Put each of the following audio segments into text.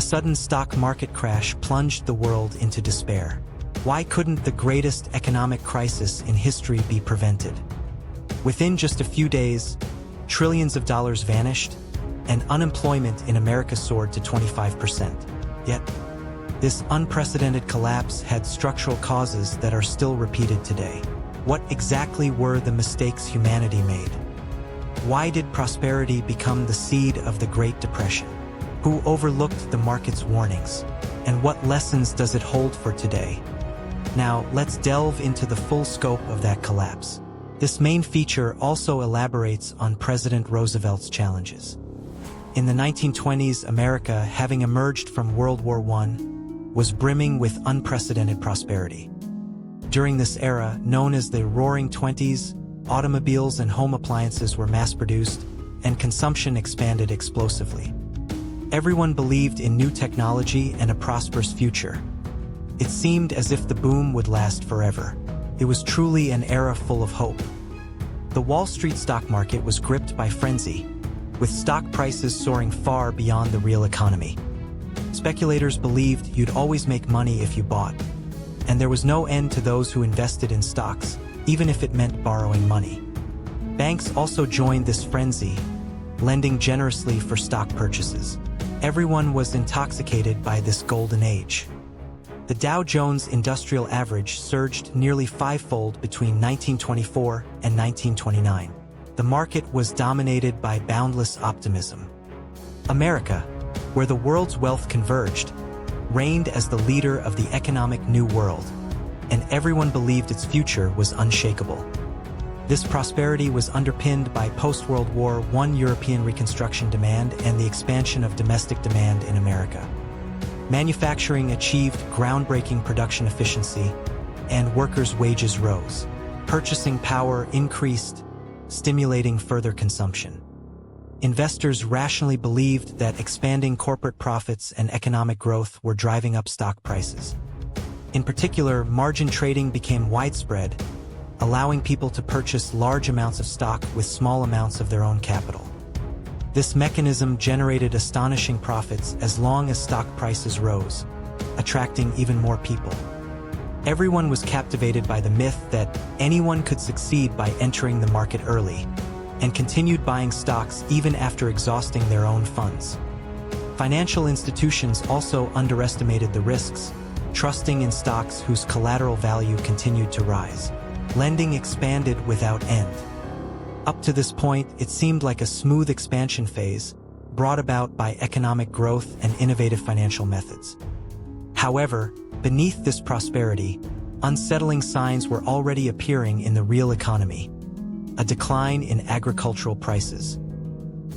sudden stock market crash plunged the world into despair. Why couldn't the greatest economic crisis in history be prevented? Within just a few days, trillions of dollars vanished, and unemployment in America soared to 25%. Yet, this unprecedented collapse had structural causes that are still repeated today. What exactly were the mistakes humanity made? Why did prosperity become the seed of the Great Depression? Who overlooked the market's warnings? And what lessons does it hold for today? Now, let's delve into the full scope of that collapse. This main feature also elaborates on President Roosevelt's challenges. In the 1920s, America, having emerged from World War I, was brimming with unprecedented prosperity. During this era, known as the Roaring Twenties, automobiles and home appliances were mass-produced, and consumption expanded explosively. Everyone believed in new technology and a prosperous future. It seemed as if the boom would last forever. It was truly an era full of hope. The Wall Street stock market was gripped by frenzy, with stock prices soaring far beyond the real economy. Speculators believed you'd always make money if you bought, and there was no end to those who invested in stocks, even if it meant borrowing money. Banks also joined this frenzy, lending generously for stock purchases. Everyone was intoxicated by this golden age. The Dow Jones Industrial Average surged nearly fivefold between 1924 and 1929. The market was dominated by boundless optimism. America, where the world's wealth converged, reigned as the leader of the economic New World, and everyone believed its future was unshakable. This prosperity was underpinned by post-World War I European reconstruction demand and the expansion of domestic demand in America. Manufacturing achieved groundbreaking production efficiency, and workers' wages rose. Purchasing power increased, stimulating further consumption. Investors rationally believed that expanding corporate profits and economic growth were driving up stock prices. In particular, margin trading became widespread, allowing people to purchase large amounts of stock with small amounts of their own capital. This mechanism generated astonishing profits as long as stock prices rose, attracting even more people. Everyone was captivated by the myth that anyone could succeed by entering the market early, and continued buying stocks even after exhausting their own funds. Financial institutions also underestimated the risks, trusting in stocks whose collateral value continued to rise. Lending expanded without end. Up to this point, it seemed like a smooth expansion phase, brought about by economic growth and innovative financial methods. However, beneath this prosperity, unsettling signs were already appearing in the real economy. A decline in agricultural prices.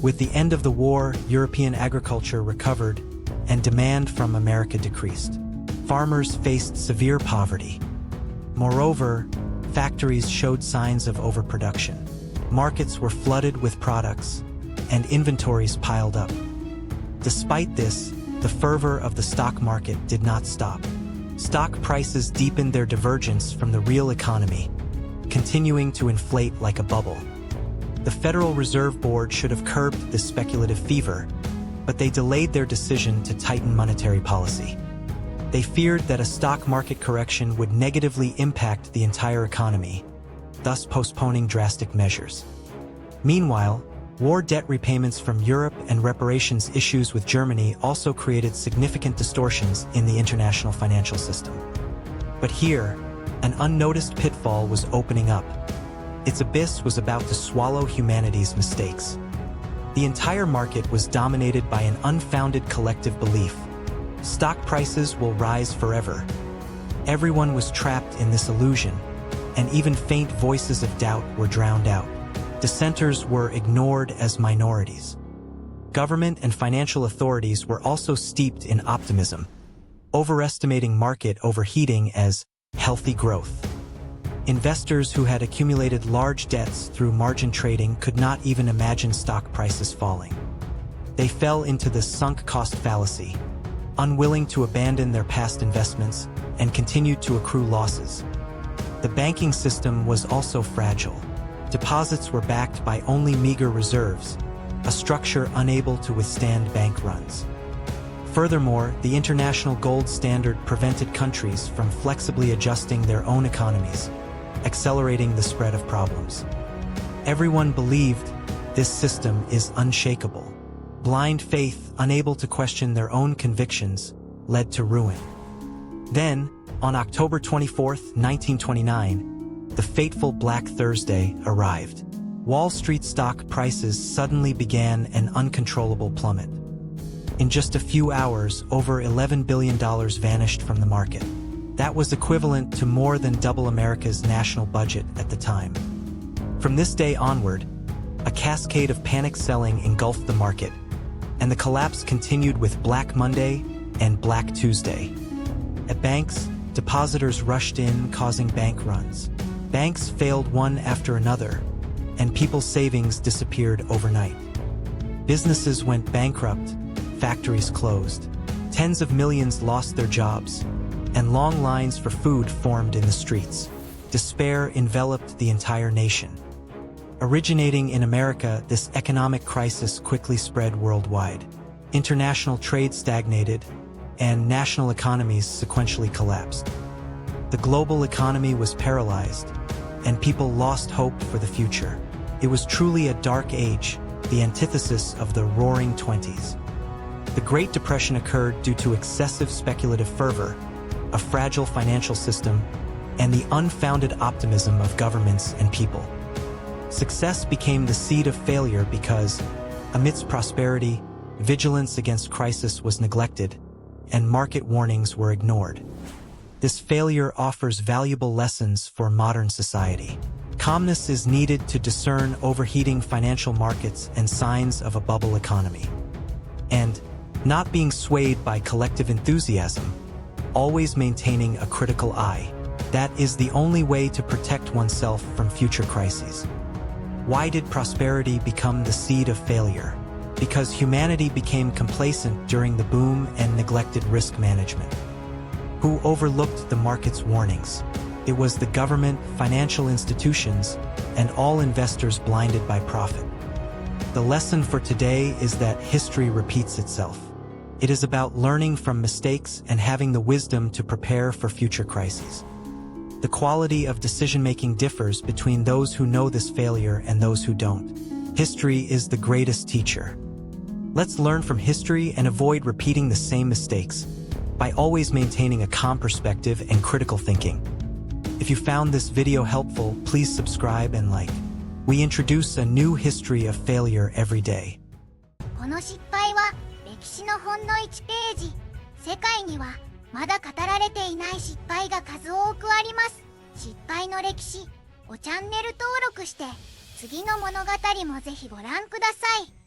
With the end of the war, European agriculture recovered, and demand from America decreased. Farmers faced severe poverty. Moreover, factories showed signs of overproduction. Markets were flooded with products, and inventories piled up. Despite this, the fervor of the stock market did not stop. Stock prices deepened their divergence from the real economy, continuing to inflate like a bubble. The Federal Reserve Board should have curbed this speculative fever, but they delayed their decision to tighten monetary policy. They feared that a stock market correction would negatively impact the entire economy, thus postponing drastic measures. Meanwhile, war debt repayments from Europe and reparations issues with Germany also created significant distortions in the international financial system. But here, an unnoticed pitfall was opening up. Its abyss was about to swallow humanity's mistakes. The entire market was dominated by an unfounded collective belief. Stock prices will rise forever. Everyone was trapped in this illusion, and even faint voices of doubt were drowned out. Dissenters were ignored as minorities. Government and financial authorities were also steeped in optimism, overestimating market overheating as healthy growth. Investors who had accumulated large debts through margin trading could not even imagine stock prices falling. They fell into the sunk cost fallacy, unwilling to abandon their past investments and continued to accrue losses. The banking system was also fragile. Deposits were backed by only meager reserves, a structure unable to withstand bank runs. Furthermore, the international gold standard prevented countries from flexibly adjusting their own economies, accelerating the spread of problems. Everyone believed this system is unshakable. Blind faith, unable to question their own convictions, led to ruin. Then, on October 24, 1929, the fateful Black Thursday arrived. Wall Street stock prices suddenly began an uncontrollable plummet. In just a few hours, over $11 billion vanished from the market. That was equivalent to more than double America's national budget at the time. From this day onward, a cascade of panic selling engulfed the market, and the collapse continued with Black Monday and Black Tuesday. At banks, depositors rushed in, causing bank runs. Banks failed one after another, and people's savings disappeared overnight. Businesses went bankrupt, factories closed, tens of millions lost their jobs, and long lines for food formed in the streets. Despair enveloped the entire nation. Originating in America, this economic crisis quickly spread worldwide. International trade stagnated, and national economies sequentially collapsed. The global economy was paralyzed, and people lost hope for the future. It was truly a dark age, the antithesis of the Roaring Twenties. The Great Depression occurred due to excessive speculative fervor, a fragile financial system, and the unfounded optimism of governments and people. Success became the seed of failure because, amidst prosperity, vigilance against crisis was neglected, and market warnings were ignored. This failure offers valuable lessons for modern society. Calmness is needed to discern overheating financial markets and signs of a bubble economy. And, not being swayed by collective enthusiasm, always maintaining a critical eye. That is the only way to protect oneself from future crises. Why did prosperity become the seed of failure? Because humanity became complacent during the boom and neglected risk management. Who overlooked the market's warnings? It was the government, financial institutions, and all investors blinded by profit. The lesson for today is that history repeats itself. It is about learning from mistakes and having the wisdom to prepare for future crises. The quality of decision-making differs between those who know this failure and those who don't. History is the greatest teacher. Let's learn from history and avoid repeating the same mistakes by always maintaining a calm perspective and critical thinking. If you found this video helpful, please subscribe and like. We introduce a new history of failure every day. この失敗は歴史のほんの1ページ。世界にはまだ語られていない失敗が数多くあります。失敗の歴史をチャンネル登録して次の物語もぜひご覧ください。